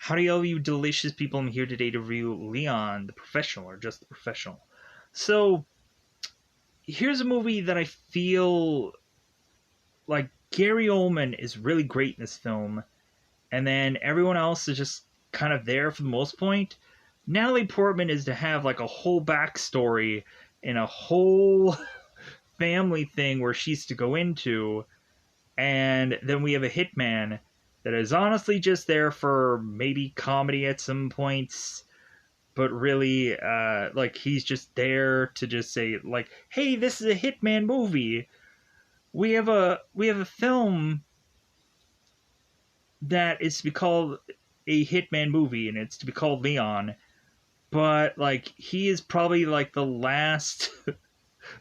Howdy, all you delicious people. I'm here today to review Leon, the Professional, or just the Professional. So, here's a movie that I feel like Gary Oldman is really great in this film, and then everyone else is just kind of there for the most point. Natalie Portman is to have like a whole backstory and a whole family thing where she's to go into, and then we have a hitman that is honestly just there for maybe comedy at some points, but really like he's just there to just say like, hey, this is a hitman movie. We have a film that is to be called a hitman movie, and it's to be called Leon, but like he is probably like the last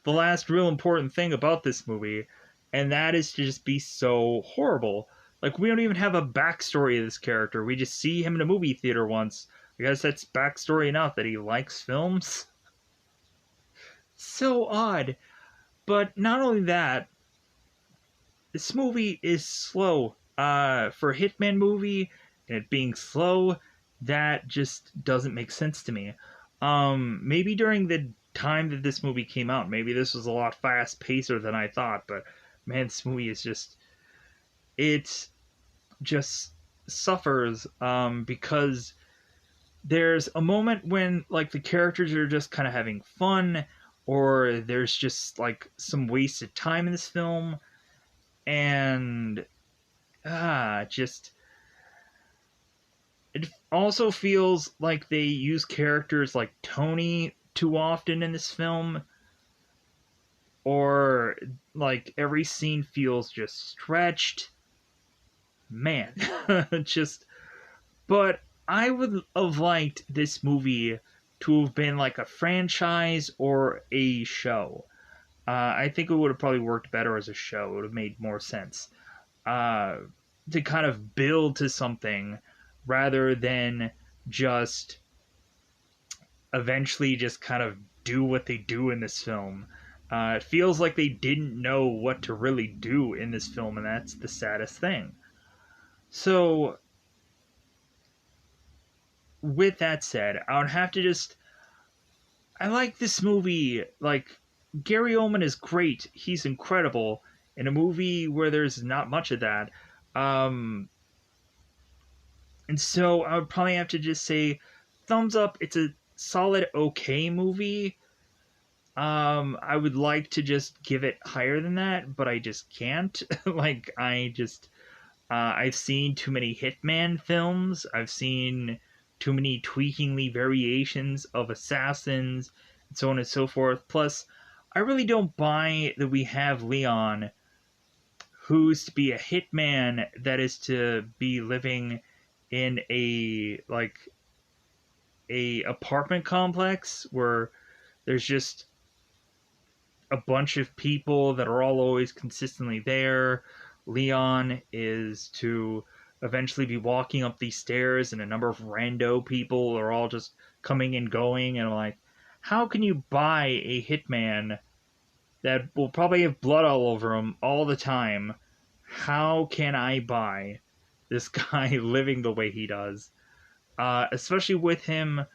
the last real important thing about this movie, and that is to just be so horrible. Like, we don't even have a backstory of this character. We just see him in a movie theater once. I guess that's backstory enough that he likes films. So odd. But not only that, this movie is slow. For a Hitman movie, and it being slow, that just doesn't make sense to me. Maybe during the time that this movie came out, maybe this was a lot fast pacer than I thought, but man, this movie is just it just suffers because there's a moment when like the characters are just kind of having fun, or there's just like some wasted time in this film, and just it also feels like they use characters like Tony too often in this film, or like every scene feels just stretched. Man, just. But I would have liked this movie to have been like a franchise or a show. I think it would have probably worked better as a show. It would have made more sense uh, to kind of build to something rather than just eventually just kind of do what they do in this film. It feels like they didn't know what to really do in this film, and that's the saddest thing. So, with that said, I would have to just. I like this movie. Like, Gary Oldman is great. He's incredible in a movie where there's not much of that. Um, and so I would probably have to just say thumbs up. It's a solid okay movie. I would like to just give it higher than that, but I just can't. Like, I've seen too many Hitman films. I've seen too many tweakingly variations of assassins, and so on and so forth. Plus, I really don't buy that we have Leon, who's to be a hitman that is to be living in a apartment complex where there's just a bunch of people that are all always consistently there. Leon is to eventually be walking up these stairs, and a number of rando people are all just coming and going. And I'm like, how can you buy a hitman that will probably have blood all over him all the time? How can I buy this guy living the way he does? Especially with him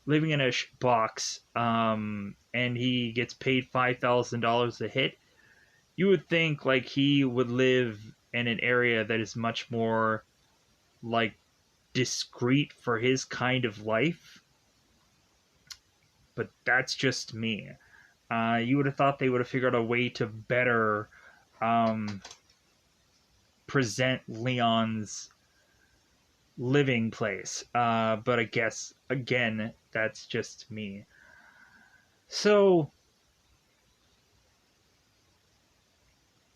living in a box, and he gets paid $5,000 a hit. You would think like he would live in an area that is much more like discreet for his kind of life, but that's just me. You would have thought they would have figured out a way to better um, present Leon's living place, but I guess again that's just me. So,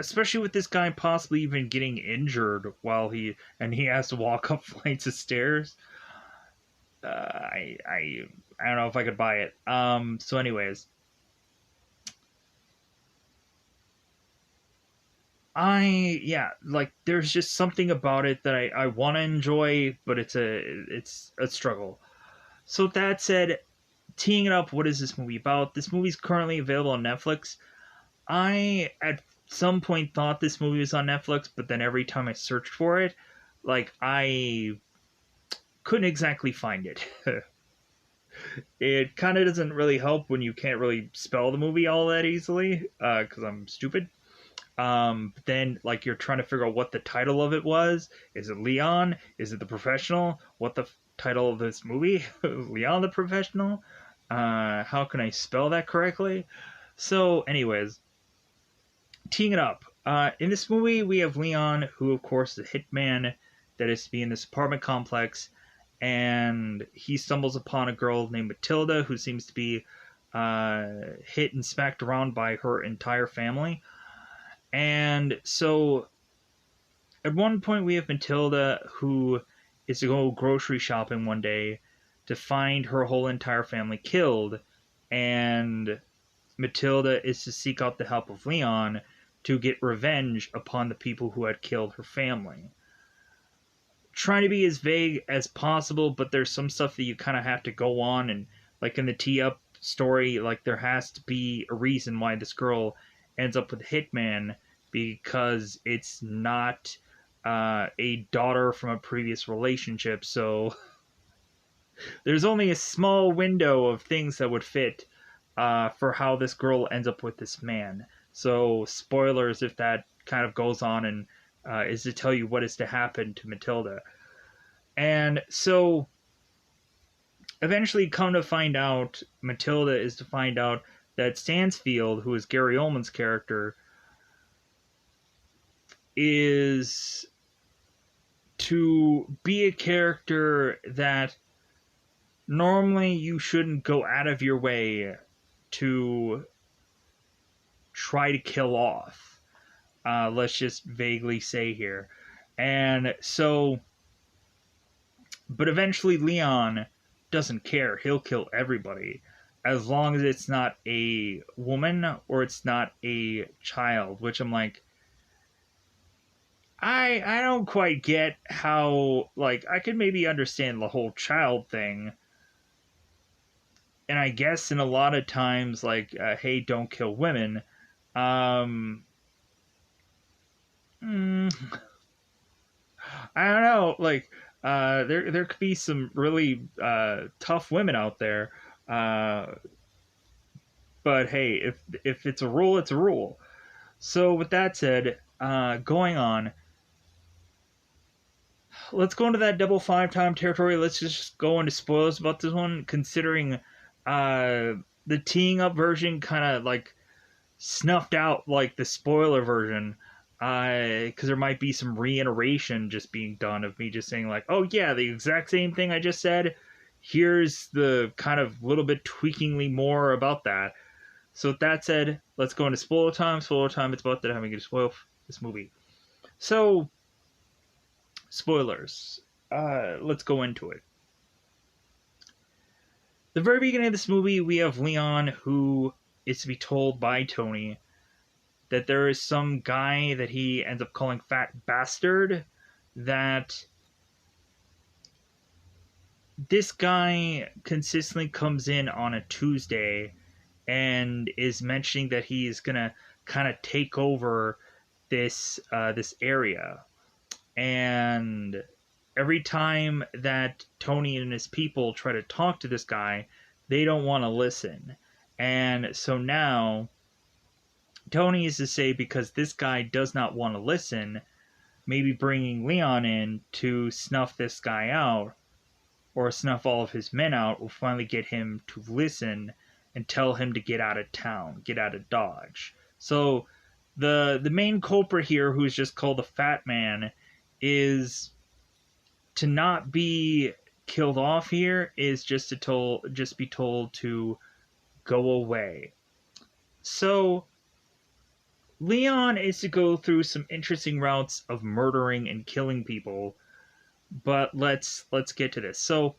especially with this guy possibly even getting injured while he has to walk up flights of stairs. I don't know if I could buy it. So anyways, like there's just something about it that I want to enjoy, but it's a struggle. So with that said, teeing it up, what is this movie about? This movie's currently available on Netflix. I at some point thought this movie was on Netflix, but then every time I searched for it, like I couldn't exactly find it. It kind of doesn't really help when you can't really spell the movie all that easily, because I'm stupid. But then, like, you're trying to figure out what the title of it was. Is it Leon? Is it The Professional? What the title of this movie? Leon the Professional? How can I spell that correctly? So, anyways, teeing it up. In this movie, we have Leon, who, of course, is a hitman that is to be in this apartment complex, and he stumbles upon a girl named Matilda, who seems to be hit and smacked around by her entire family. And so, at one point, we have Matilda, who is to go grocery shopping one day to find her whole entire family killed, and Matilda is to seek out the help of Leon to get revenge upon the people who had killed her family. Trying to be as vague as possible, but there's some stuff that you kind of have to go on, and like in the tee up story, like there has to be a reason why this girl ends up with a hitman, because it's not a daughter from a previous relationship, so there's only a small window of things that would fit for how this girl ends up with this man. So, spoilers if that kind of goes on and is to tell you what is to happen to Matilda. And so, eventually, come to find out, Matilda is to find out that Stansfield, who is Gary Oldman's character, is to be a character that normally you shouldn't go out of your way to try to kill off. Let's just vaguely say here. And so, but eventually Leon doesn't care. He'll kill everybody as long as it's not a woman or it's not a child, which I'm like, I don't quite get how, like, I could maybe understand the whole child thing. And I guess in a lot of times, like, hey, don't kill women. Um, mm, I don't know. Like, there could be some really tough women out there. Uh, but hey, if it's a rule, it's a rule. So with that said, going on, let's go into that double five time territory. Let's just go into spoilers about this one, considering the teeing up version kind of like snuffed out like the spoiler version, because there might be some reiteration just being done of me just saying like, oh yeah, the exact same thing I just said, here's the kind of little bit tweakingly more about that. So with that said, let's go into spoiler time. Spoiler time, it's about that having to spoil this movie. So, spoilers. Let's go into it. The very beginning of this movie, we have Leon, who is to be told by Tony that there is some guy that he ends up calling Fat Bastard, that this guy consistently comes in on a Tuesday and is mentioning that he is gonna kind of take over this area. And every time that Tony and his people try to talk to this guy, they don't want to listen. And so now Tony is to say, because this guy does not want to listen, maybe bringing Leon in to snuff this guy out or snuff all of his men out will finally get him to listen and tell him to get out of town, get out of Dodge. So the main culprit here, who is just called the Fat Man, is to not be killed off here, is just be told to go away. So Leon is to go through some interesting routes of murdering and killing people, but let's get to this. So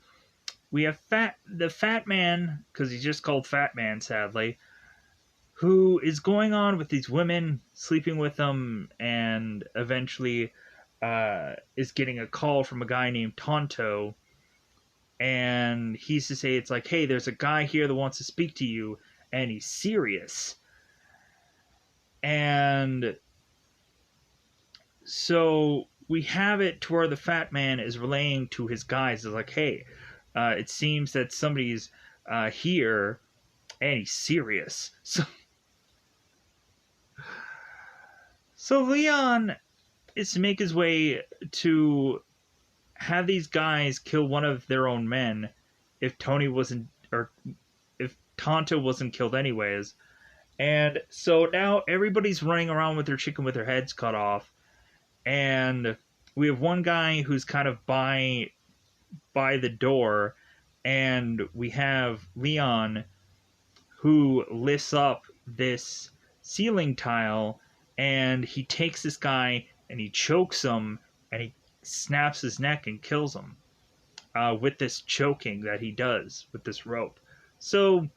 we have the Fat Man, because he's just called Fat Man, sadly, who is going on with these women, sleeping with them, and eventually is getting a call from a guy named Tonto, and he's to say, it's like, hey, there's a guy here that wants to speak to you, and he's serious. And so we have it to where the fat man is relaying to his guys, is like, hey, it seems that somebody's here, and he's serious. So Leon is to make his way to have these guys kill one of their own men if Tony wasn't, or if Tonto wasn't killed anyways. And so now everybody's running around with their chicken with their heads cut off, and we have one guy who's kind of by the door, and we have Leon who lifts up this ceiling tile, and he takes this guy and he chokes him, and he snaps his neck and kills him with this choking that he does with this rope. So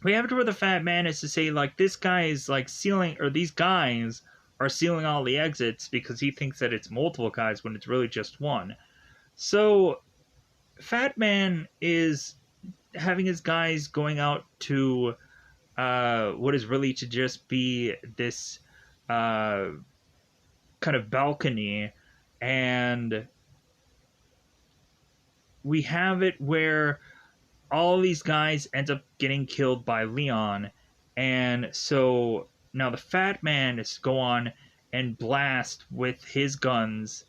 we have it to where the fat man is to say, like, this guy is like sealing, or these guys are sealing all the exits because he thinks that it's multiple guys when it's really just one. So Fat Man is having his guys going out to what is really to just be this kind of balcony, and we have it where all these guys end up getting killed by Leon, and so now the Fat Man is to go on and blast with his guns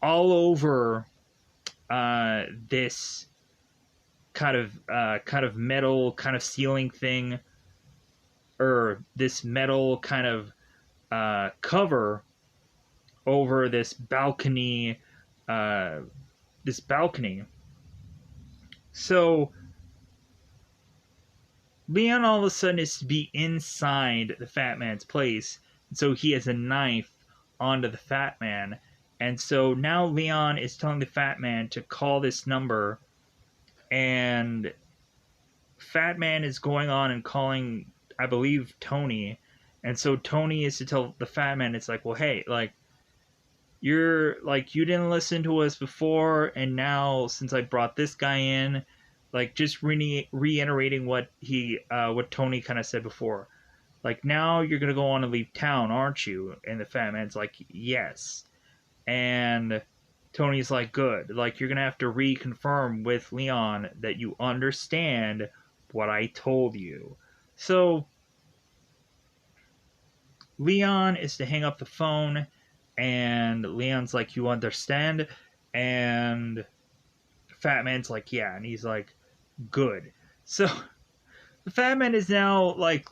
all over this kind of metal kind of ceiling thing, or this metal kind of cover over this balcony. So Leon all of a sudden is to be inside the Fat Man's place, and so he has a knife onto the Fat Man, and so now Leon is telling the Fat Man to call this number, and Fat Man is going on and calling, I believe, Tony, and so Tony is to tell the Fat Man, it's like, well, hey, like, you're like, you didn't listen to us before, and now since I brought this guy in, like, just reiterating what what Tony kind of said before, like, now you're gonna go on and leave town, aren't you? And the Fat Man's like, yes. And Tony's like, good, like, you're gonna have to reconfirm with Leon that you understand what I told you. So Leon is to hang up the phone, and Leon's like, you understand? And Fat Man's like, yeah. And he's like, good. So the Fat Man is now like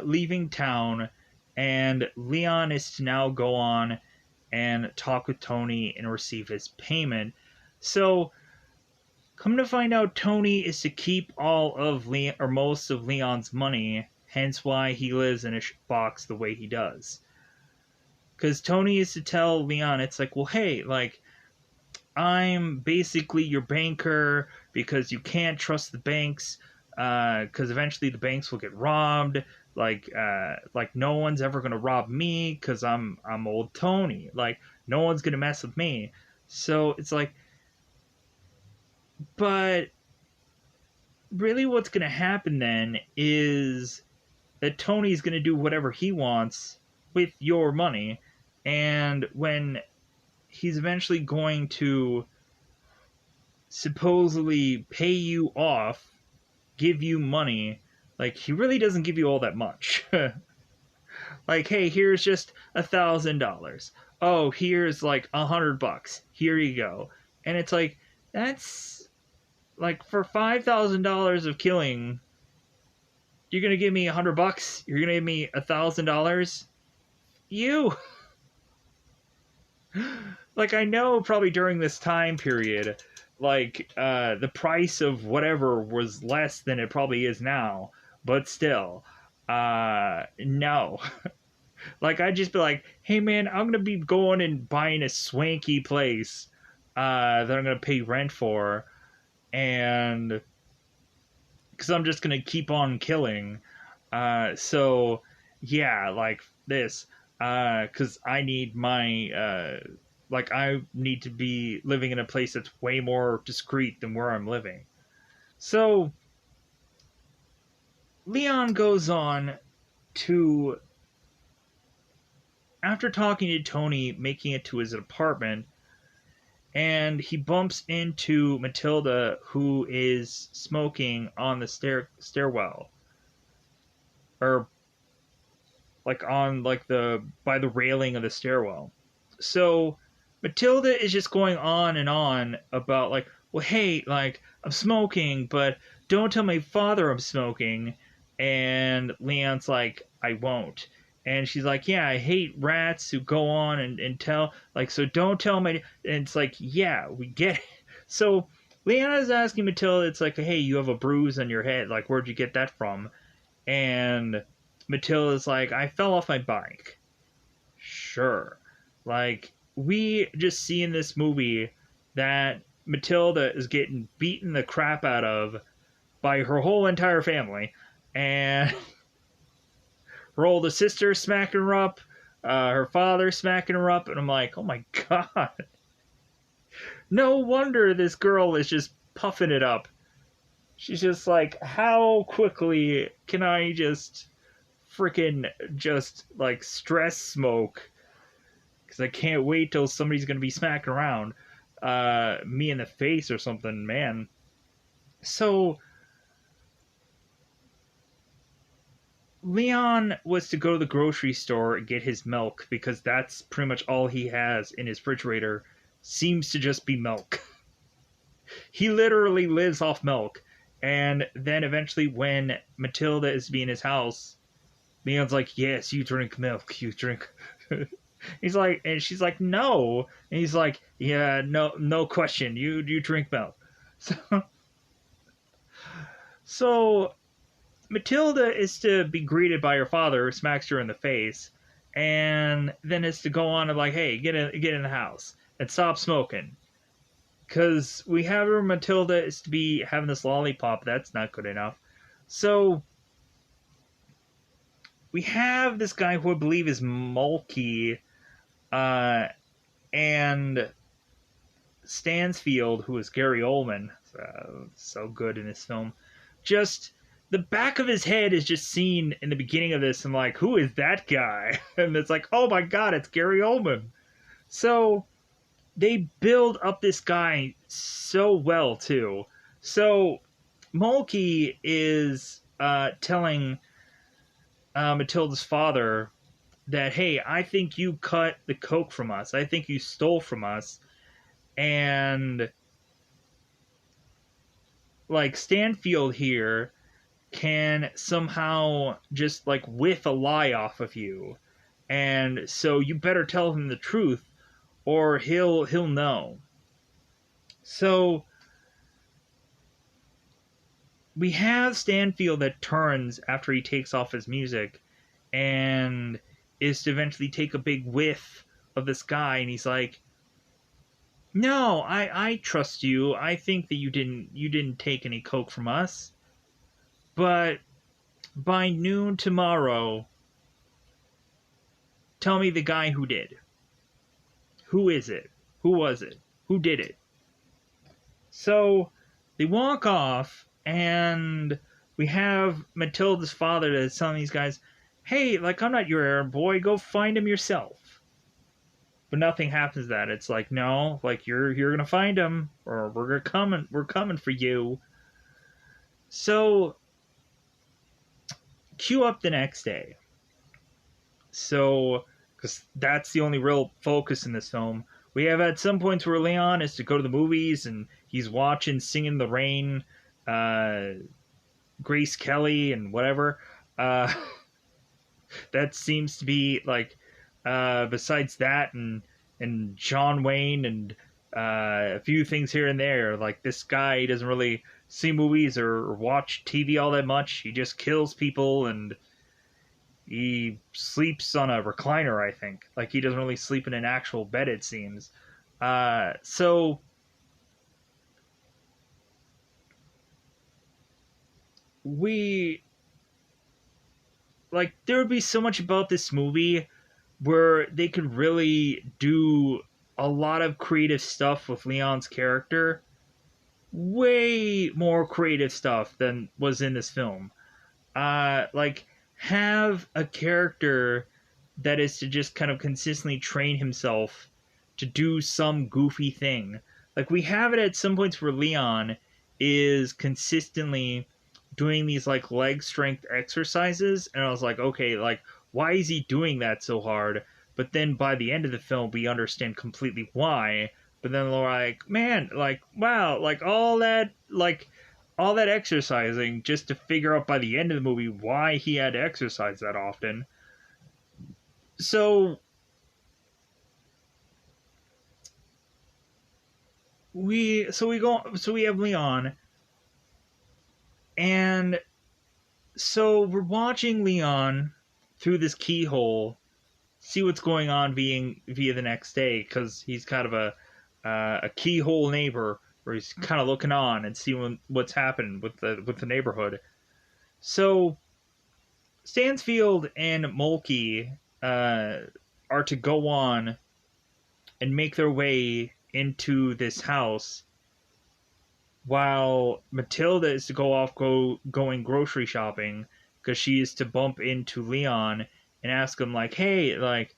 leaving town, and Leon is to now go on and talk with Tony and receive his payment. So come to find out, Tony is to keep all of Leon, or most of Leon's money, hence why he lives in a box the way he does. Because Tony is to tell Leon, it's like, well, hey, like, I'm basically your banker because you can't trust the banks, because eventually the banks will get robbed. Like no one's ever gonna rob me because I'm old Tony. Like, no one's gonna mess with me. So it's like, but really, what's gonna happen then is that Tony's gonna do whatever he wants with your money, and when he's eventually going to supposedly pay you off, give you money, like, he really doesn't give you all that much. Like, hey, here's just $1,000. Oh, here's like $100. Here you go. And it's like, that's like, for $5,000 of killing, you're gonna give me $100? You're gonna give me $1,000? You. Like, I know probably during this time period, like, the price of whatever was less than it probably is now, but still, no. Like, I'd just be like, hey man, I'm gonna be going and buying a swanky place that I'm gonna pay rent for, and because I'm just gonna keep on killing. So yeah, like this, because I need my like, I need to be living in a place that's way more discreet than where I'm living. So Leon goes on to after talking to Tony, making it to his apartment, and he bumps into Matilda, who is smoking on the stairwell, or like on like the by the railing of the stairwell. So Matilda is just going on and on about like, well, hey, like I'm smoking, but don't tell my father I'm smoking. And Leon's like, I won't. And she's like, yeah, I hate rats who go on and tell, like, so don't tell my. And it's like, yeah, we get it. So Leanna's asking Matilda, it's like, hey, you have a bruise on your head. Like, where'd you get that from? And Matilda's like, I fell off my bike. Sure. Like, we just see in this movie that Matilda is getting beaten the crap out of by her whole entire family. And her oldest sister smacking her up, her father smacking her up. And I'm like, oh my God. No wonder this girl is just puffing it up. She's just like, how quickly can I just freaking just like stress smoke? Because I can't wait till somebody's going to be smacking around me in the face or something, man. So Leon was to go to the grocery store and get his milk because that's pretty much all he has in his refrigerator. Seems to just be milk. He literally lives off milk. And then eventually, when Matilda is being in his house, Leon's like, yes, you drink milk, you drink. He's like, and she's like, no. And he's like, yeah, no question, you drink milk. So Matilda is to be greeted by her father, who smacks her in the face, and then is to go on and like, hey, get in the house and stop smoking. Because we have her, Matilda is to be having this lollipop. That's not good enough. So we have this guy who I believe is Mulkey, and Stansfield, who is Gary Oldman, so good in this film. Just the back of his head is just seen in the beginning of this, and like, who is that guy? And it's like, oh my God, it's Gary Oldman. So they build up this guy so well too. So Mulkey is telling Matilda's father that, hey, I think you cut the coke from us. I think you stole from us. And like Stanfield here can somehow just like whiff a lie off of you. And so you better tell him the truth or he'll know. So we have Stanfield that turns after he takes off his music and is to eventually take a big whiff of this guy, and he's like, no, I trust you. I think that you didn't take any coke from us. But by noon tomorrow, tell me the guy who did. Who is it? Who was it? Who did it? So they walk off, and we have Matilda's father that's telling these guys, hey, like, I'm not your errand boy, go find him yourself. But nothing happens to that. It's like, no, like, you're gonna find him, or we're coming for you. So cue up the next day. So, because that's the only real focus in this film. We have at some points where Leon is to go to the movies, and he's watching Singing in the Rain, Grace Kelly, and whatever. That seems to be like, besides that and John Wayne and a few things here and there, like, this guy doesn't really see movies or watch TV all that much. He just kills people, and he sleeps on a recliner, I think. Like, he doesn't really sleep in an actual bed, it seems. So we, like, there would be so much about this movie where they could really do a lot of creative stuff with Leon's character. Way more creative stuff than was in this film. Like, have a character that is to just kind of consistently train himself to do some goofy thing. Like we have it at some points where Leon is consistently doing these like leg strength exercises, and I was like, okay, like why is he doing that so hard? But then by the end of the film, we understand completely why. But then we're like, man, like wow, like all that exercising just to figure out by the end of the movie why he had to exercise that often. So we have Leon, and so we're watching Leon through this keyhole see what's going on via the next day, because he's kind of a keyhole neighbor where he's kind of looking on and seeing what's happened with the neighborhood. So Stansfield and Mulkey are to go on and make their way into this house, while Matilda is to going grocery shopping, because she is to bump into Leon and ask him like, "Hey, like,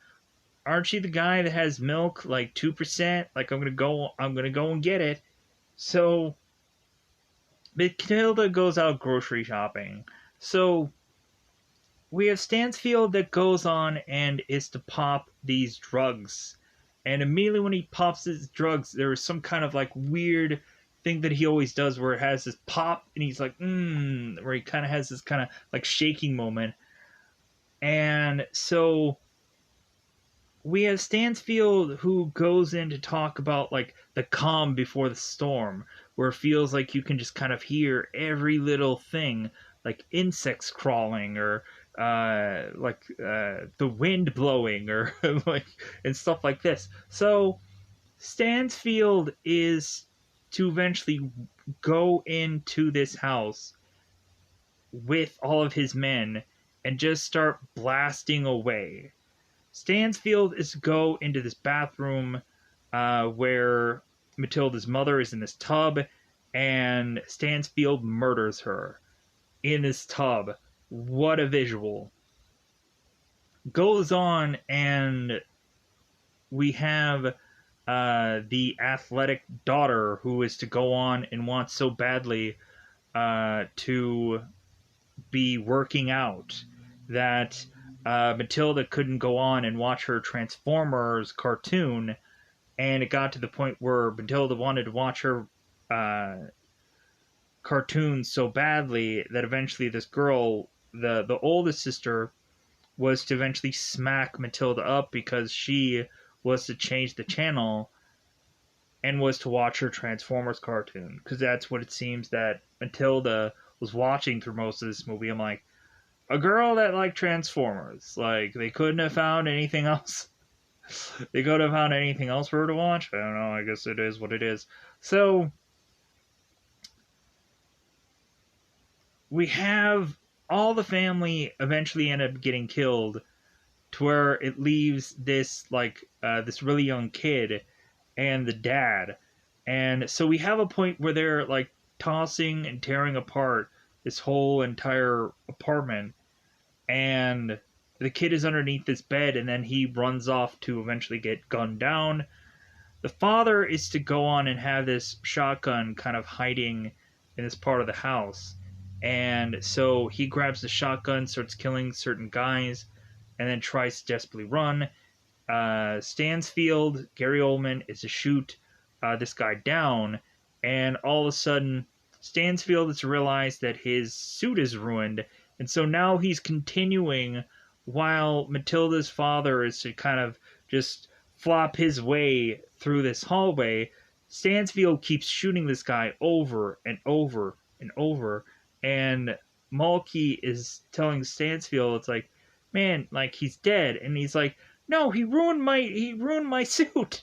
aren't you the guy that has milk like 2%? Like, I'm gonna go and get it." So Matilda goes out grocery shopping. So we have Stansfield that goes on and is to pop these drugs. And immediately when he pops his drugs, there is some kind of like weird thing that he always does where it has this pop and he's like, where he kind of has this kind of like shaking moment. And so we have Stansfield who goes in to talk about like the calm before the storm, where it feels like you can just kind of hear every little thing, like insects crawling or the wind blowing or like and stuff like this. So Stansfield is to eventually go into this house with all of his men and just start blasting away. Stansfield is to go into this bathroom where Matilda's mother is in this tub, and Stansfield murders her in this tub. What a visual. Goes on, and we have the athletic daughter who is to go on and wants so badly to be working out that Matilda couldn't go on and watch her Transformers cartoon, and it got to the point where Matilda wanted to watch her cartoon so badly that eventually this girl, the oldest sister, was to eventually smack Matilda up because she was to change the channel and was to watch her Transformers cartoon, because that's what it seems that Matilda was watching through most of this movie. I'm like, a girl that liked Transformers, like they couldn't have found anything else. They could have found anything else for her to watch. I don't know. I guess it is what it is. So we have all the family eventually end up getting killed, to where it leaves this this really young kid and the dad. And so we have a point where they're like tossing and tearing apart this whole entire apartment, and the kid is underneath this bed, and then he runs off to eventually get gunned down. The father is to go on and have this shotgun kind of hiding in this part of the house. And so he grabs the shotgun, starts killing certain guys, and then tries to desperately run. Stansfield, Gary Oldman, is to shoot this guy down, and all of a sudden, Stansfield is to realize that his suit is ruined, and so now he's continuing while Matilda's father is to kind of just flop his way through this hallway. Stansfield keeps shooting this guy over and over and over, and Mulkey is telling Stansfield, it's like, man, like he's dead, and he's like, no, he ruined my suit.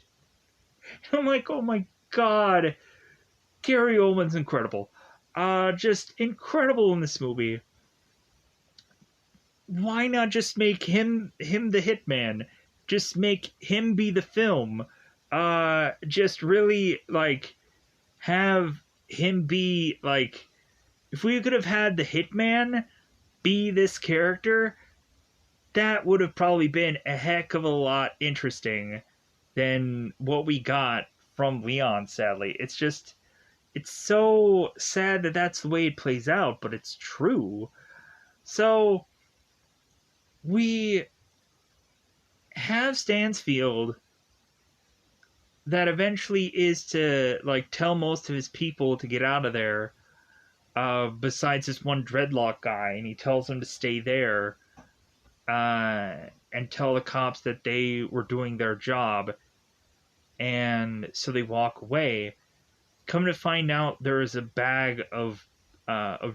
And I'm like, oh my god, Gary Oldman's incredible, just incredible in this movie. Why not just make him the hitman? Just make him be the film. Just really like have him be like, if we could have had the hitman be this character, that would have probably been a heck of a lot interesting than what we got from Leon, sadly. It's so sad that that's the way it plays out, but it's true. So, we have Stansfield that eventually is to, like, tell most of his people to get out of there, besides this one dreadlock guy, and he tells them to stay there, and tell the cops that they were doing their job, and so they walk away. Come to find out, there is a bag of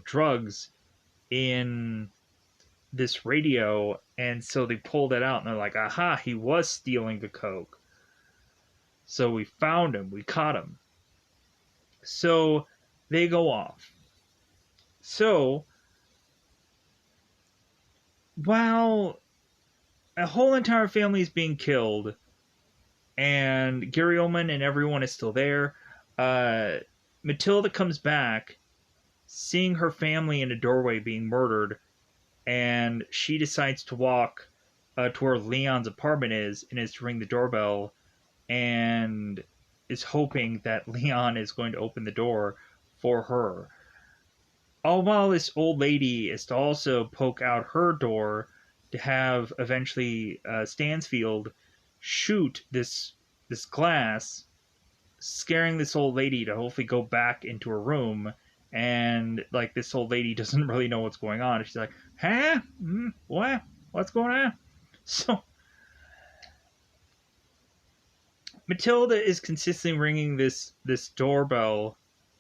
drugs in this radio, and so they pulled it out, and they're like, aha, he was stealing the coke. So we found him, we caught him. So they go off. So while a whole entire family is being killed, and Gary Oldman and everyone is still there, Matilda comes back, seeing her family in a doorway being murdered, and she decides to walk to where Leon's apartment is, and is to ring the doorbell, and is hoping that Leon is going to open the door for her. All while this old lady is to also poke out her door to have eventually Stansfield shoot this glass, scaring this old lady to hopefully go back into her room. And like, this old lady doesn't really know what's going on. She's like, huh? What? What's going on? So Matilda is consistently ringing this doorbell,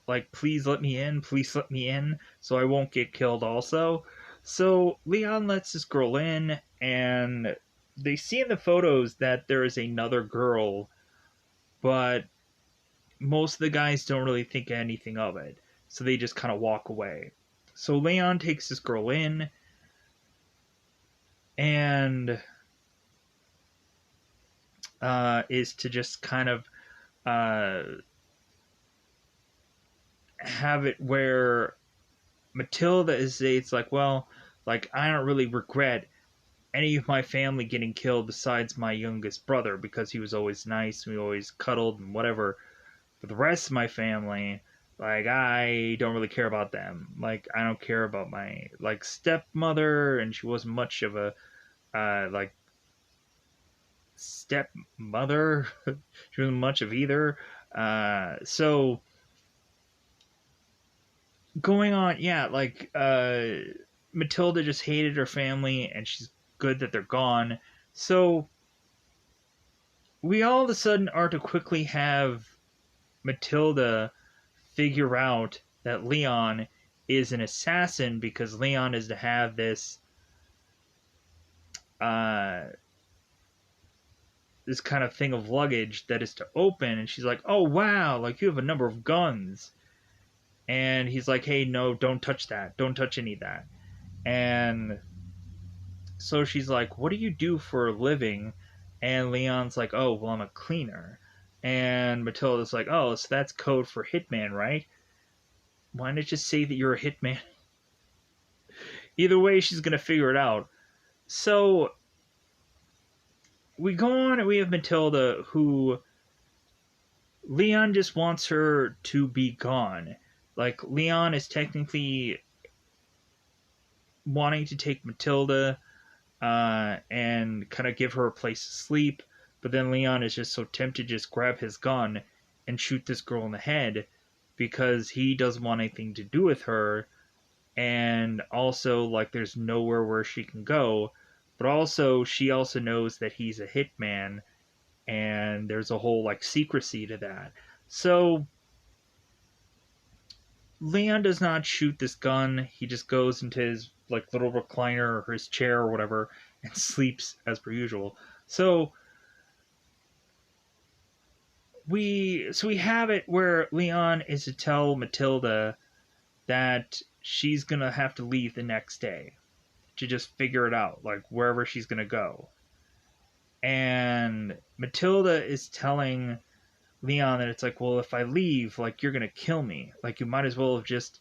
like, please let me in, so I won't get killed also. So Leon lets this girl in, and they see in the photos that there is another girl, but most of the guys don't really think anything of it, so they just kind of walk away. So Leon takes this girl in, and is to just kind of have it where Matilda is, it's like, well, like, I don't really regret any of my family getting killed besides my youngest brother, because he was always nice and we always cuddled and whatever. But the rest of my family, like, I don't really care about them. Like, I don't care about my, like, stepmother, and she wasn't much of a like, stepmother. She wasn't much of either. So going on, yeah, like, Matilda just hated her family, and she's good that they're gone. So we all of a sudden are to quickly have Matilda figure out that Leon is an assassin, because Leon is to have this this kind of thing of luggage that is to open, and she's like, oh wow, like, you have a number of guns. And he's like, hey, no, don't touch that, don't touch any of that. And so she's like, what do you do for a living? And Leon's like, oh, well, I'm a cleaner. And Matilda's like, oh, so that's code for hitman, right? Why not just say that you're a hitman? Either way, she's going to figure it out. So we go on, and we have Matilda, who Leon just wants her to be gone. Like, Leon is technically wanting to take Matilda and kind of give her a place to sleep, but then Leon is just so tempted to just grab his gun and shoot this girl in the head, because he doesn't want anything to do with her, and also, like, there's nowhere where she can go, but also she also knows that he's a hitman, and there's a whole, like, secrecy to that. So Leon does not shoot this gun. He just goes into his, like, little recliner or his chair or whatever and sleeps as per usual. So we have it where Leon is to tell Matilda that she's gonna have to leave the next day to just figure it out, like, wherever she's gonna go. And Matilda is telling Leon that it's like, well, if I leave, like, you're gonna kill me. Like, you might as well have just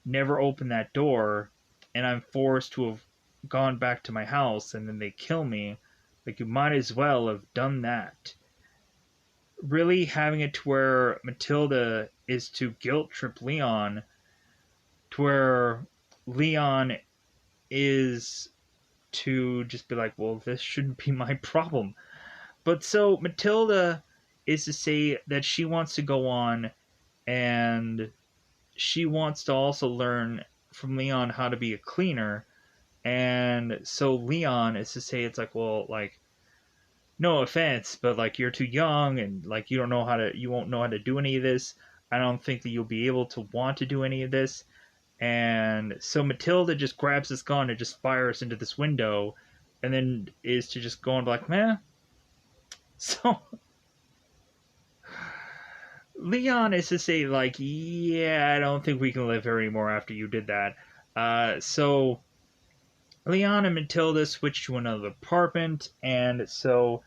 never opened that door, and I'm forced to have gone back to my house and then they kill me, like you might as well have done that. Really having it to where Matilda is to guilt trip Leon, to where Leon is to just be like, well, this shouldn't be my problem. But so Matilda is to say that she wants to go on and she wants to also learn from Leon how to be a cleaner. And so Leon is to say, it's like, well, like, no offense, but like you're too young and like you won't know how to do any of this. I don't think that you'll be able to want to do any of this. And so Matilda just grabs this gun and just fires into this window, and then is to just go and be like, man. So Leon is to say like, yeah, I don't think we can live here anymore after you did that. So Leon and Matilda switch to another apartment, and so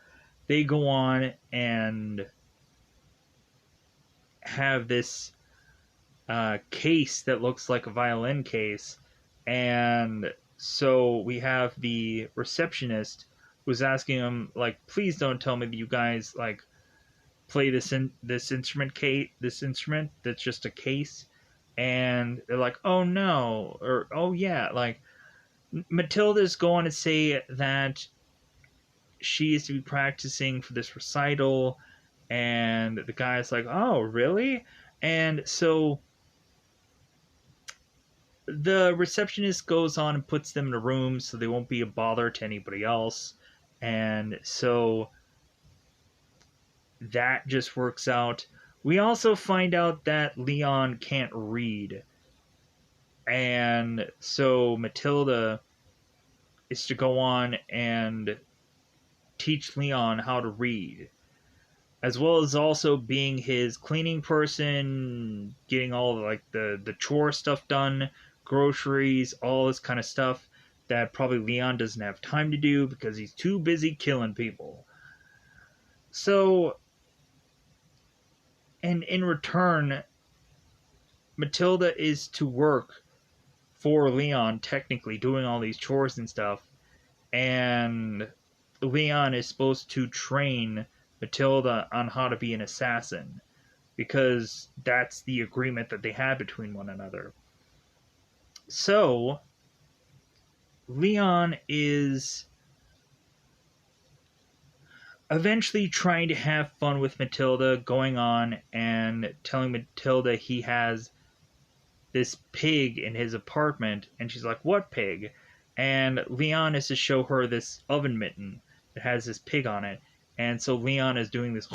they go on and have this case that looks like a violin case. And so we have the receptionist who's asking him, like, please don't tell me that you guys, like, play this instrument that's just a case. And they're like, oh no, or oh yeah, like, Matilda's going to say that she is to be practicing for this recital, and the guy's like, oh really? And so the receptionist goes on and puts them in a room so they won't be a bother to anybody else. And so that just works out. We also find out that Leon can't read. And so Matilda is to go on and teach Leon how to read, as well as also being his cleaning person, getting all like the chore stuff done, groceries, all this kind of stuff that probably Leon doesn't have time to do because he's too busy killing people. So, and in return, Matilda is to work for Leon, technically doing all these chores and stuff, and Leon is supposed to train Matilda on how to be an assassin, because that's the agreement that they had between one another. So, Leon is eventually trying to have fun with Matilda, going on and telling Matilda he has this pig in his apartment, and she's like, what pig? And Leon is to show her this oven mitten that has this pig on it, and so Leon is doing this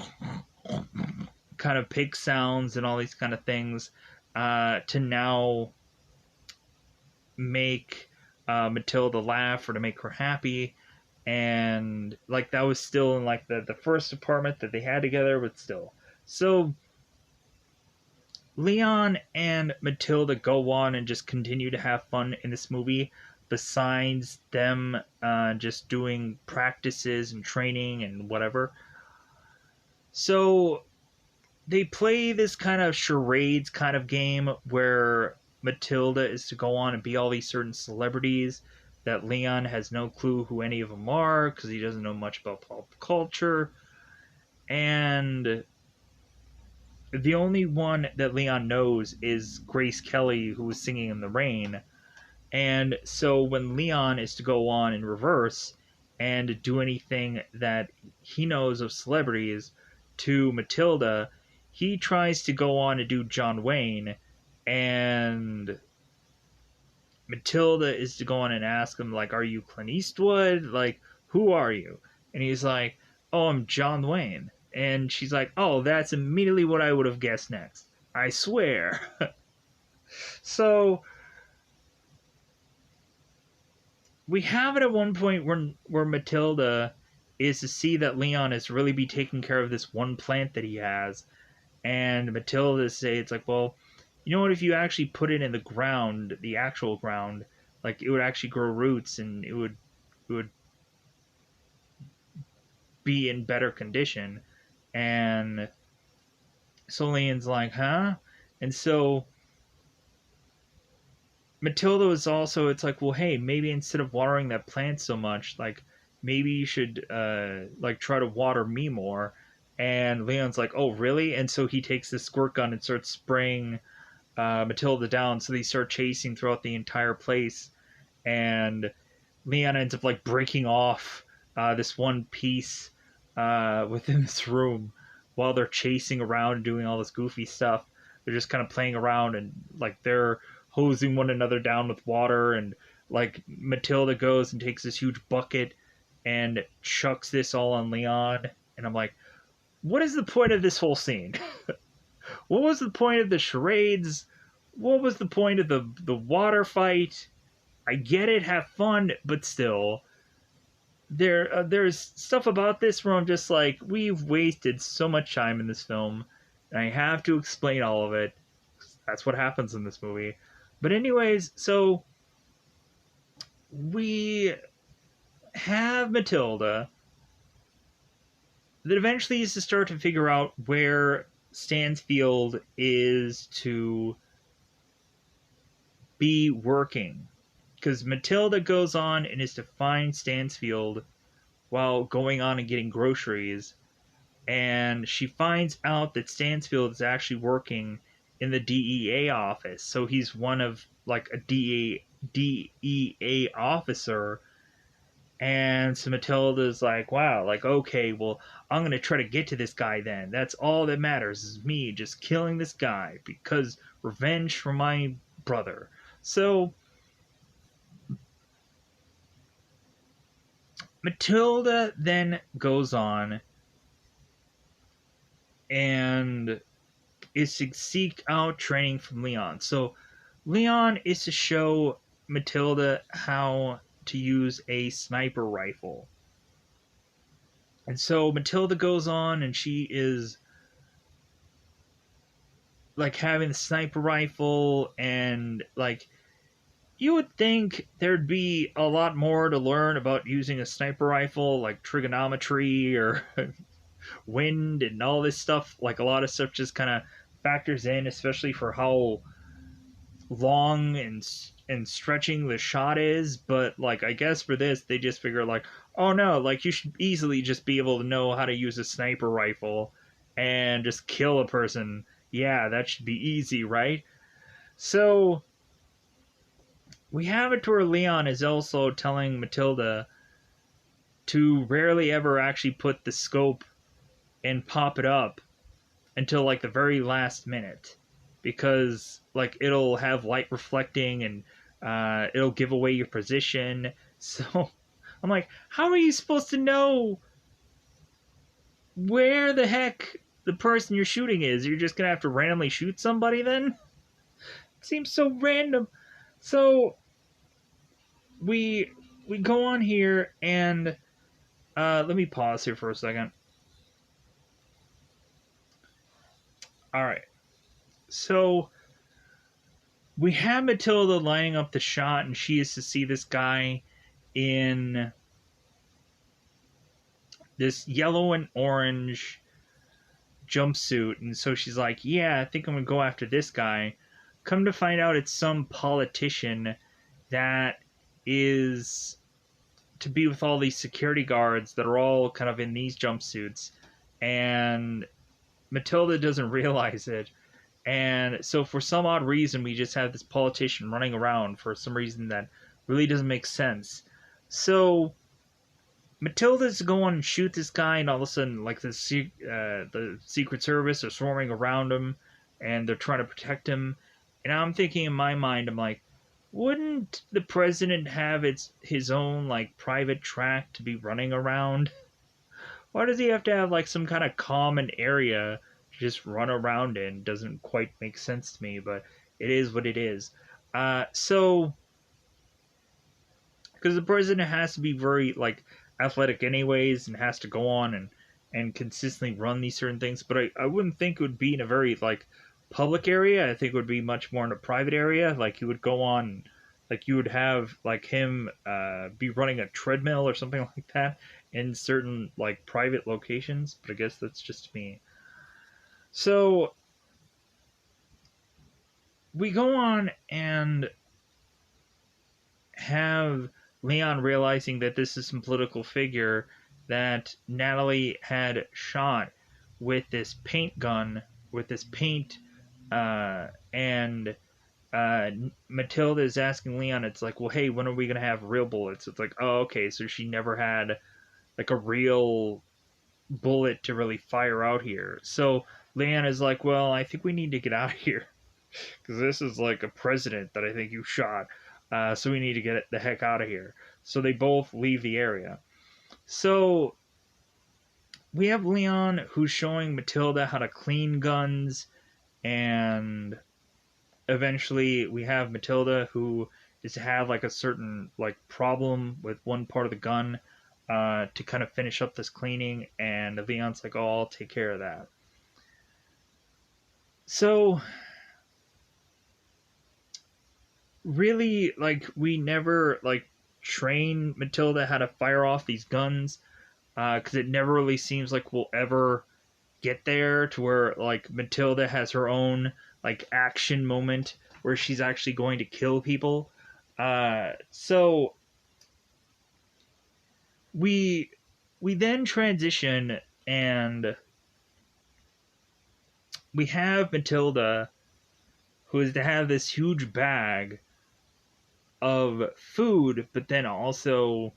kind of pig sounds and all these kind of things to now make Matilda laugh or to make her happy. And like that was still in like the first apartment that they had together, but still. So Leon and Matilda go on and just continue to have fun in this movie, besides them just doing practices and training and whatever. So they play this kind of charades kind of game where Matilda is to go on and be all these certain celebrities that Leon has no clue who any of them are because he doesn't know much about pop culture. And the only one that Leon knows is Grace Kelly, who was singing in the rain. And so when Leon is to go on in reverse and do anything that he knows of celebrities to Matilda, he tries to go on and do John Wayne, and Matilda is to go on and ask him, like, are you Clint Eastwood? Like, who are you? And he's like, oh, I'm John Wayne. And she's like, oh, that's immediately what I would have guessed next. I swear. So we have it at one point where Matilda is to see that Leon is really be taking care of this one plant that he has. And Matilda say, it's like, well, you know what, if you actually put it in the ground, the actual ground, like it would actually grow roots and it would be in better condition. And so Leon's like, huh? And so Matilda was also, it's like, well, hey, maybe instead of watering that plant so much, like, maybe you should, like, try to water me more. And Leon's like, oh, really? And so he takes this squirt gun and starts spraying Matilda down. So they start chasing throughout the entire place. And Leon ends up, like, breaking off this one piece within this room while they're chasing around and doing all this goofy stuff. They're just kind of playing around and, like, they're hosing one another down with water, and like Matilda goes and takes this huge bucket and chucks this all on Leon, and I'm like, what is the point of this whole scene? What was the point of the charades? What was the point of the water fight? I get it, have fun, but still, there's stuff about this where I'm just like, we've wasted so much time in this film, and I have to explain all of it. That's what happens in this movie. But anyways, so we have Matilda that eventually is to start to figure out where Stansfield is to be working. Because Matilda goes on and is to find Stansfield while going on and getting groceries. And she finds out that Stansfield is actually working in the DEA office. So he's one of, like, a DEA officer. And so Matilda's like, wow, like, okay, well, I'm going to try to get to this guy then. That's all that matters, is me just killing this guy because revenge for my brother. So Matilda then goes on and is to seek out training from Leon. So Leon is to show Matilda how to use a sniper rifle. And so Matilda goes on and she is like having the sniper rifle, and like you would think there'd be a lot more to learn about using a sniper rifle, like trigonometry or wind and all this stuff. Like a lot of stuff just kind of factors in, especially for how long and stretching the shot is. But like I guess for this they just figure like, oh no, like you should easily just be able to know how to use a sniper rifle and just kill a person. Yeah, that should be easy, right? So we have it to where Leon is also telling Matilda to rarely ever actually put the scope and pop it up until like the very last minute, because like it'll have light reflecting and it'll give away your position. So I'm like, how are you supposed to know where the heck the person you're shooting is? You're just gonna have to randomly shoot somebody then? It seems so random. So we go on here and let me pause here for a second. All right. So we have Matilda lining up the shot, and she is to see this guy in this yellow and orange jumpsuit. And so she's like, yeah, I think I'm going to go after this guy. Come to find out, it's some politician that is to be with all these security guards that are all kind of in these jumpsuits. And Matilda doesn't realize it. And so for some odd reason, we just have this politician running around for some reason that really doesn't make sense. So Matilda's going and shoot this guy, and all of a sudden, like the Secret Service are swarming around him, and they're trying to protect him. And I'm thinking in my mind, I'm like, wouldn't the president have his own like private track to be running around? Why does he have to have like some kind of common area to just run around in? Doesn't quite make sense to me, but it is what it is. So because the president has to be very like athletic anyways, and has to go on and consistently run these certain things. But I wouldn't think it would be in a very like public area. I think it would be much more in a private area. Like he would go on, like you would have like him be running a treadmill or something like that in certain like private locations. But I guess that's just me. So we go on, and have Leon realizing that this is some political figure that Natalie had shot with this paint gun, with this paint, and Matilda is asking Leon, it's like, well, hey, when are we going to have real bullets? It's like, oh, okay, so she never had like a real bullet to really fire out here. So Leon is like, well, I think we need to get out of here because this is like a president that I think you shot. So we need to get the heck out of here. So they both leave the area. So we have Leon who's showing Matilda how to clean guns, and eventually we have Matilda who is to have like a certain like problem with one part of the gun to kind of finish up this cleaning, and Leon's like, oh, I'll take care of that. So really, like, we never like train Matilda how to fire off these guns because it never really seems like we'll ever get there to where like Matilda has her own like action moment where she's actually going to kill people. So we then transition, and we have Matilda who is to have this huge bag of food, but then also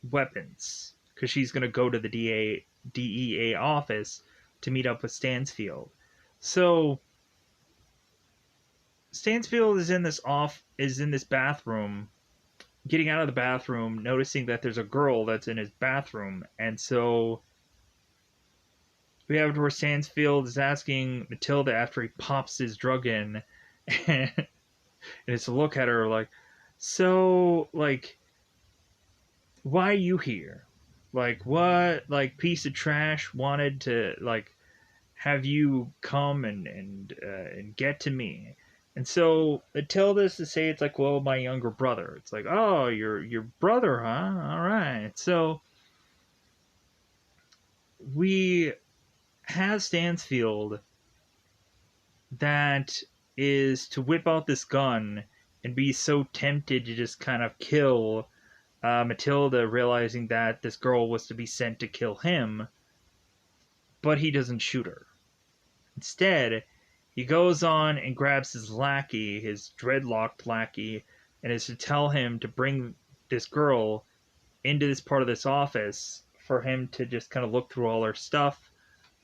weapons, because she's going to go to the DEA office to meet up with Stansfield. So Stansfield is in this bathroom, getting out of the bathroom, noticing that there's a girl that's in his bathroom, and so we have to where Stansfield is asking Matilda after he pops his drug in, and it's to look at her like, so, like, why are you here? Like, what, like, piece of trash wanted to, like, have you come and get to me? And so Matilda's to say, it's like, well, my younger brother. It's like, oh, your brother, huh? All right. So we have Stansfield that is to whip out this gun and be so tempted to just kind of kill Matilda, realizing that this girl was to be sent to kill him, but he doesn't shoot her. Instead, he goes on and grabs his lackey, his dreadlocked lackey, and is to tell him to bring this girl into this part of this office for him to just kind of look through all her stuff,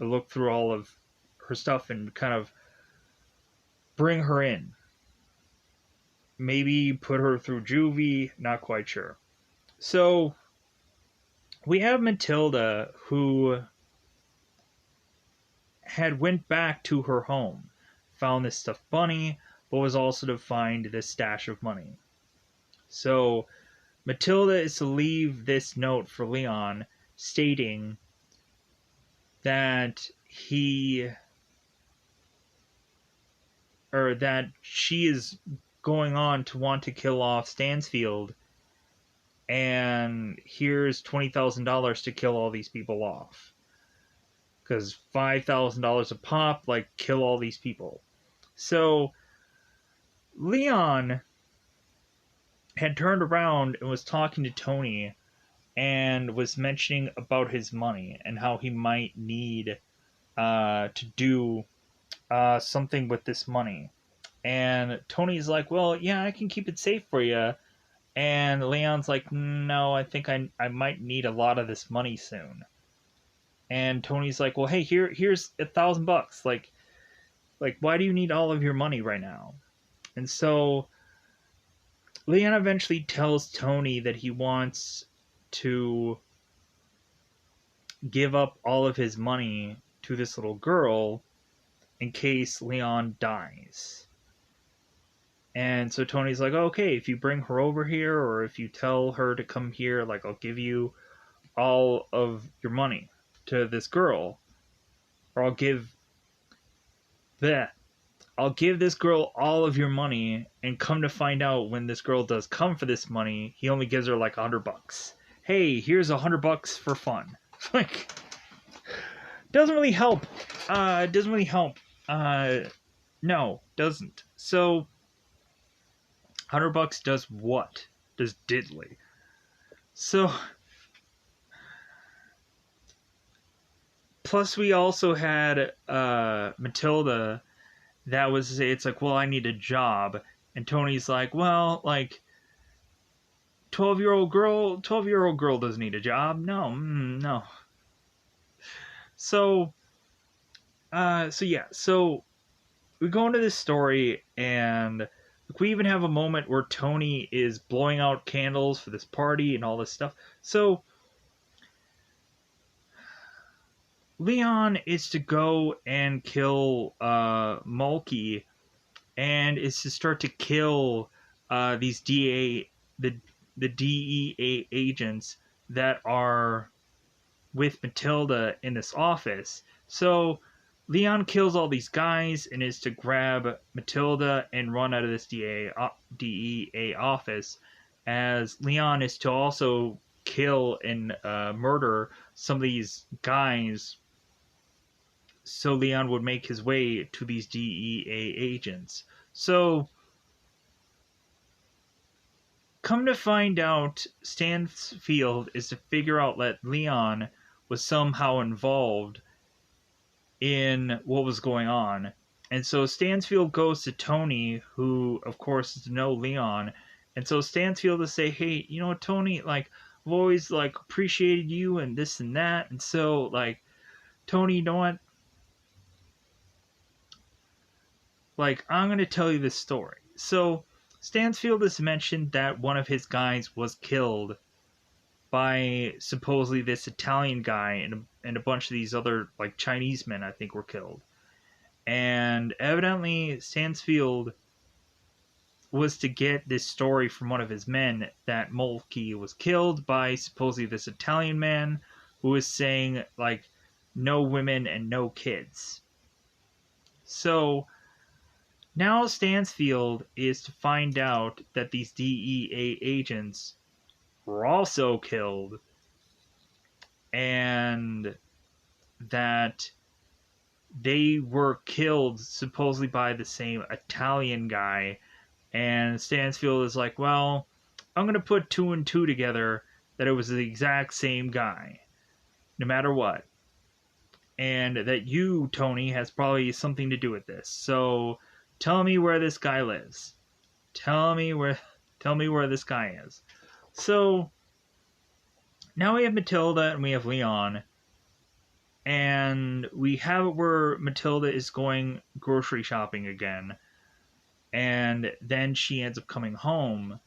look through all of her stuff, and kind of bring her in. Maybe put her through juvie, not quite sure. So we have Matilda, who had went back to her home, found this stuffed bunny, but was also to find this stash of money. So Matilda is to leave this note for Leon stating that that she is going on to want to kill off Stansfield, and here's $20,000 to kill all these people off. Because $5,000 a pop, like, kill all these people. So Leon had turned around and was talking to Tony and was mentioning about his money and how he might need to do something with this money. And Tony's like, well, yeah, I can keep it safe for you. And Leon's like, no, I think I might need a lot of this money soon. And Tony's like, well, hey, here's $1,000. Like, why do you need all of your money right now? And so Leon eventually tells Tony that he wants to give up all of his money to this little girl in case Leon dies. And so Tony's like, okay, if you bring her over here, or if you tell her to come here, like, I'll give you all of your money to this girl, or I'll give this girl all of your money, and come to find out when this girl does come for this money, he only gives her like $100. Hey, here's $100 for fun. Like, doesn't really help. No, doesn't. So $100 does what? does diddly. So, plus we also had Matilda that was, it's like, well, I need a job. And Tony's like, well, like, 12-year-old girl doesn't need a job. No, no. So, so we go into this story, and we even have a moment where Tony is blowing out candles for this party and all this stuff. So Leon is to go and kill Mulkey, and is to start to kill these the DEA agents that are with Matilda in this office. So Leon kills all these guys and is to grab Matilda and run out of this DEA office, as Leon is to also kill and murder some of these guys, so Leon would make his way to these DEA agents. So, come to find out, Stansfield is to figure out that Leon was somehow involved in what was going on. And so Stansfield goes to Tony, who, of course, is to know Leon. And so Stansfield to say, hey, you know what, Tony, like, I've always, like, appreciated you and this and that. And so, like, Tony, you know what? Like, I'm going to tell you this story. So, Stansfield has mentioned that one of his guys was killed by supposedly this Italian guy, and a bunch of these other, like, Chinese men, I think, were killed. And evidently, Stansfield was to get this story from one of his men that Mulkey was killed by supposedly this Italian man who was saying, like, no women and no kids. So now Stansfield is to find out that these DEA agents were also killed, and that they were killed supposedly by the same Italian guy. And Stansfield is like, well, I'm going to put 2 and 2 together that it was the exact same guy, no matter what. And that you, Tony, has probably something to do with this. So tell me where this guy lives. Tell me where this guy is. So now we have Matilda and we have Leon. And we have it where Matilda is going grocery shopping again. And then she ends up coming home.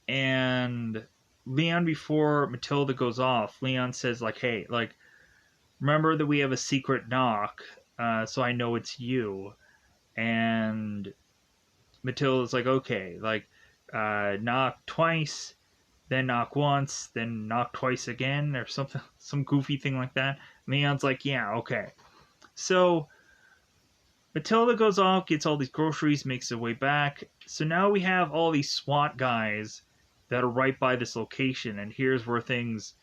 And Leon, before Matilda goes off, Leon says, like, hey, like, remember that we have a secret knock, so I know it's you. And Matilda's like, okay, like, knock twice, then knock once, then knock twice again, or something, some goofy thing like that. Leon's like, yeah, okay. So Matilda goes off, gets all these groceries, makes her way back. So now we have all these SWAT guys that are right by this location, and here's where things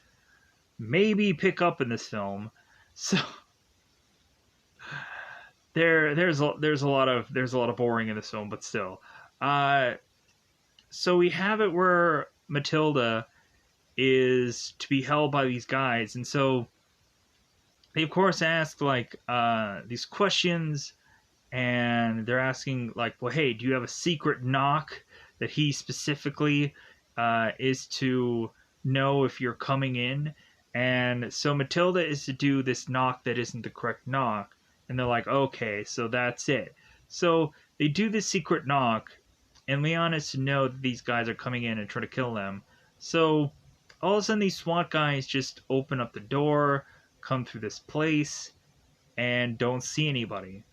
maybe pick up in this film. So there's a lot of boring in this film, but still. So we have it where Matilda is to be held by these guys, and so they of course ask, like, these questions, and they're asking, like, well, hey, do you have a secret knock that he specifically is to know if you're coming in? And so Matilda is to do this knock that isn't the correct knock, and they're like, okay, so that's it. So they do this secret knock, and Leon is to know that these guys are coming in and try to kill them. So all of a sudden these SWAT guys just open up the door, come through this place, and don't see anybody.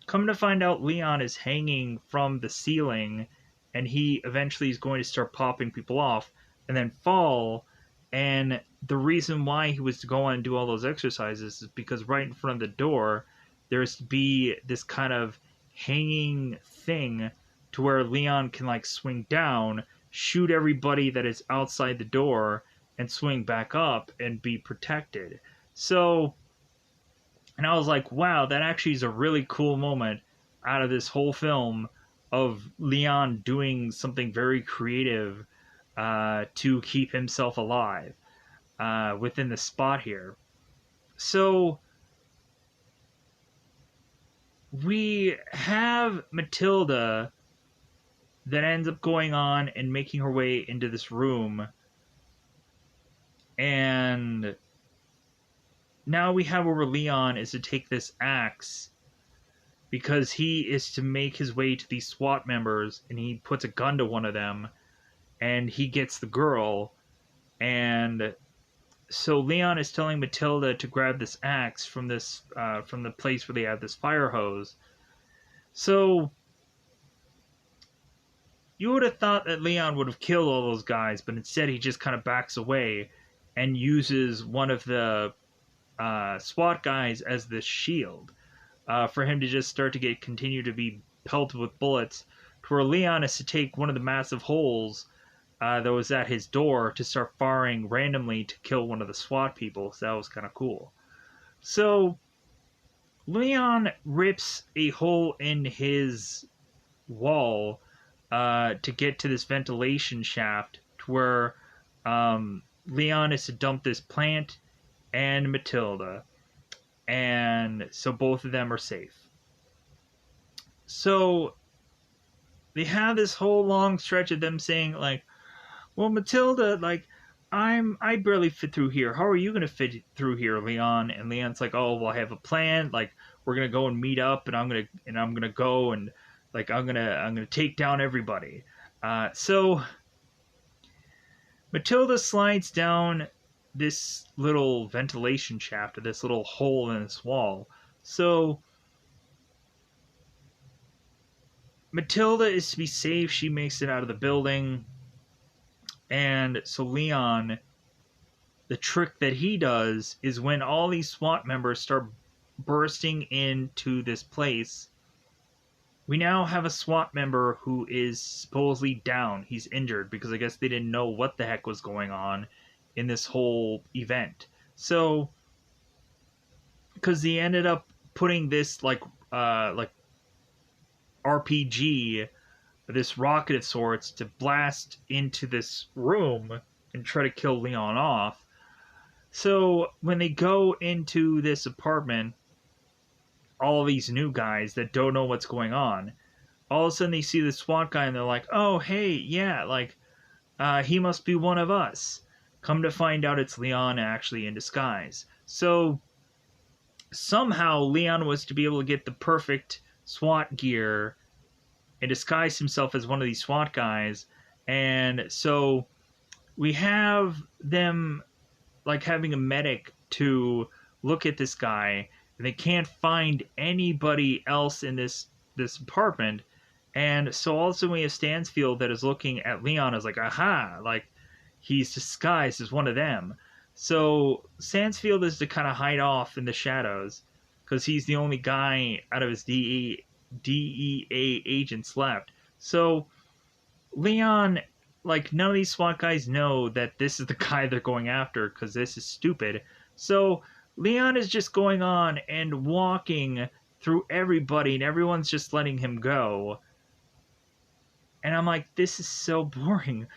Come to find out, Leon is hanging from the ceiling, and he eventually is going to start popping people off and then fall. And the reason why he was to go on and do all those exercises is because right in front of the door there's to be this kind of hanging thing to where Leon can, like, swing down, shoot everybody that is outside the door, and swing back up and be protected. So, and I was like, wow, that actually is a really cool moment out of this whole film, of Leon doing something very creative to keep himself alive within the spot here. So we have Matilda that ends up going on and making her way into this room. And now we have where Leon is to take this axe because he is to make his way to these SWAT members, and he puts a gun to one of them and he gets the girl. And so Leon is telling Matilda to grab this axe from the place where they have this fire hose. So you would have thought that Leon would have killed all those guys, but instead he just kind of backs away and uses one of the SWAT guys as the shield for him to just start to continue to be pelted with bullets, to where Leon is to take one of the massive holes that was at his door to start firing randomly to kill one of the SWAT people. So that was kind of cool. So Leon rips a hole in his wall to get to this ventilation shaft, to where Leon is to dump this plant and Matilda. And so both of them are safe. So they have this whole long stretch of them saying, like, well, Matilda, like, I barely fit through here. How are you gonna fit through here, Leon? And Leon's like, oh, well, I have a plan. Like, we're gonna go and meet up, and I'm gonna go and like I'm gonna take down everybody. So Matilda slides down this little ventilation shaft, or this little hole in this wall. So Matilda is to be safe. She makes it out of the building. And so Leon, the trick that he does is when all these SWAT members start bursting into this place, we now have a SWAT member who is supposedly down. He's injured because I guess they didn't know what the heck was going on in this whole event. So, because they ended up putting this like RPG, this rocket of sorts, to blast into this room and try to kill Leon off. So when they go into this apartment, all these new guys that don't know what's going on, all of a sudden they see the SWAT guy and they're like, oh, hey, yeah, like, he must be one of us. Come to find out it's Leon actually in disguise. So somehow Leon was to be able to get the perfect SWAT gear and disguise himself as one of these SWAT guys. And so we have them like having a medic to look at this guy, and they can't find anybody else in this apartment. And so also we have Stansfield that is looking at Leon as like, aha, like he's disguised as one of them. So Stansfield is to kind of hide off in the shadows because he's the only guy out of his DEA agents left. So Leon, like, none of these SWAT guys know that this is the guy they're going after because this is stupid. So Leon is just going on and walking through everybody, and everyone's just letting him go. And I'm like, this is so boring.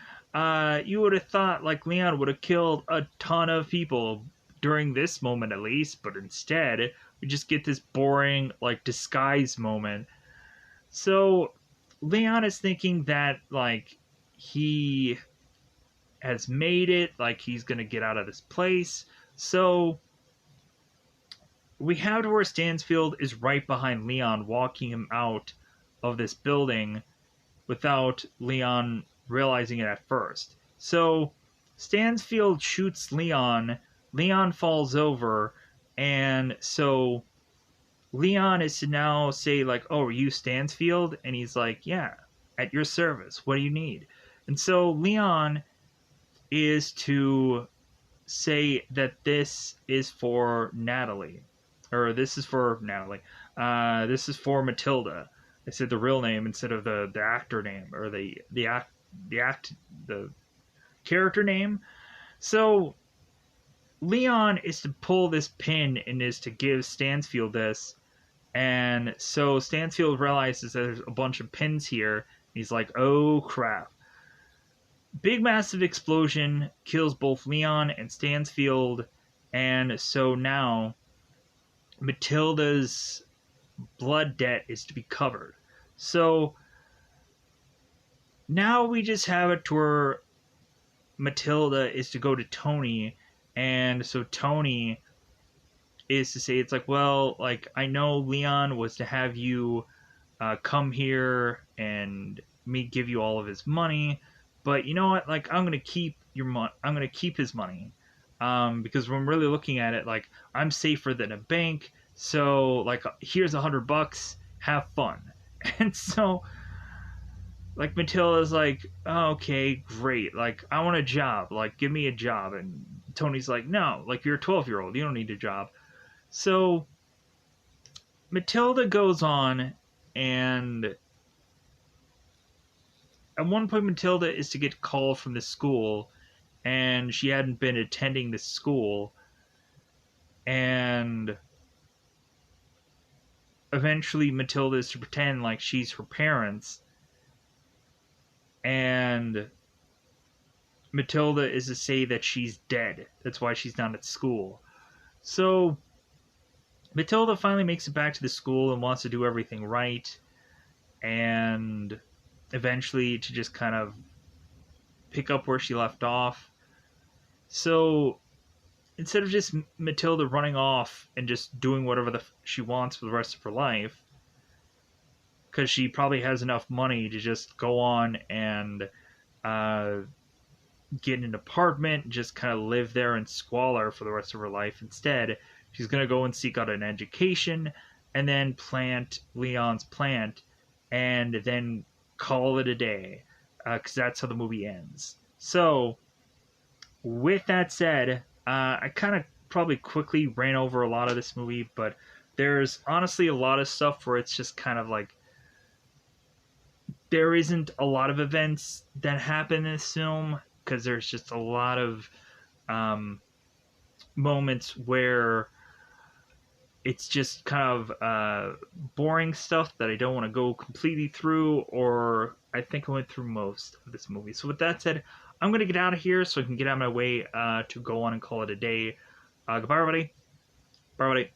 You would have thought like Leon would have killed a ton of people during this moment at least, but instead we just get this boring like disguise moment. So Leon is thinking that like he has made it, like he's gonna get out of this place. So we have to where Stansfield is right behind Leon, walking him out of this building without Leon realizing it at first. So Stansfield shoots Leon. Leon falls over, and so Leon is to now say like, oh, are you Stansfield? And he's like, yeah, at your service. What do you need? And so Leon is to say that this is for Natalie. Or this is for Natalie. This is for Matilda. I said the real name instead of the actor name, or the character name. So Leon is to pull this pin and is to give Stansfield this, And so Stansfield realizes there's a bunch of pins here. He's like, oh crap. Big massive explosion kills both Leon and Stansfield. And so now Matilda's blood debt is to be covered. So now we just have it to where Matilda is to go to Tony. And so Tony is to say, it's like, well, like, I know Leon was to have you come here and me give you all of his money, but you know what? Like, I'm gonna keep your money. I'm gonna keep his money, because when I'm really looking at it, like, I'm safer than a bank. So, like, here's $100. Have fun. And so, like, Matilda's like, oh, okay, great. Like, I want a job. Like, give me a job. And Tony's like, no. Like, you're a 12-year-old. You don't need a job. So Matilda goes on, and at one point Matilda is to get called from the school, and she hadn't been attending the school, and eventually Matilda is to pretend like she's her parents, and Matilda is to say that she's dead. That's why she's not at school. So Matilda finally makes it back to the school and wants to do everything right, and eventually to just kind of pick up where she left off. So instead of just Matilda running off and just doing whatever she wants for the rest of her life, because she probably has enough money to just go on and get an apartment, just kind of live there in squalor for the rest of her life. Instead, she's going to go and seek out an education and then plant Leon's plant and then call it a day, because that's how the movie ends. So, with that said, I kind of probably quickly ran over a lot of this movie, but there's honestly a lot of stuff where it's just kind of like there isn't a lot of events that happen in this film, because there's just a lot of moments where it's just kind of boring stuff that I don't want to go completely through, or I think I went through most of this movie. So with that said, I'm going to get out of here so I can get out of my way to go on and call it a day. Goodbye, everybody. Bye, everybody.